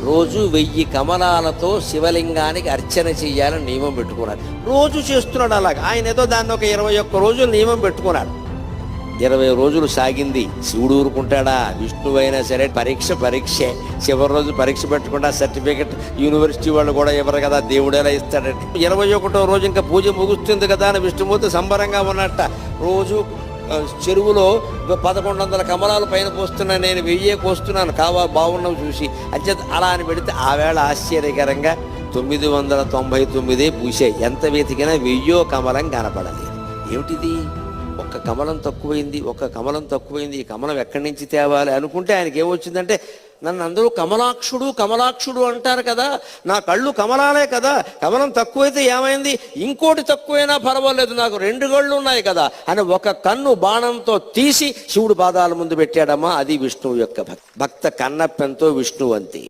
రోజు 1000 కమలాలతో శివలింగానికి అర్చన చెయ్యాలని నియమం పెట్టుకున్నాడు. రోజు చేస్తున్నాడు అలాగ. ఆయన ఏదో దాన్ని ఒక 21 రోజులు నియమం పెట్టుకున్నాడు. 20 రోజులు సాగింది. శివుడు ఊరుకుంటాడా? విష్ణువు అయినా సరే పరీక్షే. చివరి రోజు పరీక్ష పెట్టకుండా సర్టిఫికెట్ యూనివర్సిటీ వాళ్ళు కూడా ఇవ్వరు కదా, దేవుడు ఎలా ఇస్తాడంటే. 21వ రోజు ఇంకా పూజ ముగుస్తుంది కదా అని విష్ణుమూర్తి సంబరంగా ఉన్నట్ట. రోజు చెరువులో 1100 కమలాలు పైన పోస్తున్నా, నేను 1000 కోస్తున్నాను, బాగున్నావు చూసి అంచేత అలా అని పెడితే ఆ వేళ ఆశ్చర్యకరంగా 999 పూసాయి. ఎంత వెతికినా 1000 కమలం కనపడలేదు. ఏమిటిది? ఒక్క కమలం తక్కువైంది, ఈ కమలం ఎక్కడి నుంచి తేవాలి అనుకుంటే ఆయనకి ఏమొచ్చిందంటే, నన్ను అందరూ కమలాక్షుడు అంటారు కదా, నా కళ్ళు కమలాలే కదా, కమలం తక్కువైతే ఏమైంది, ఇంకోటి తక్కువైనా పర్వాలేదు, నాకు 2 కళ్ళు ఉన్నాయి కదా అని ఒక కన్ను బాణంతో తీసి శివుడు పాదాల ముందు పెట్టాడమ్మా. అది విష్ణువు యొక్క భక్త కన్నప్పెంతో విష్ణువంతి.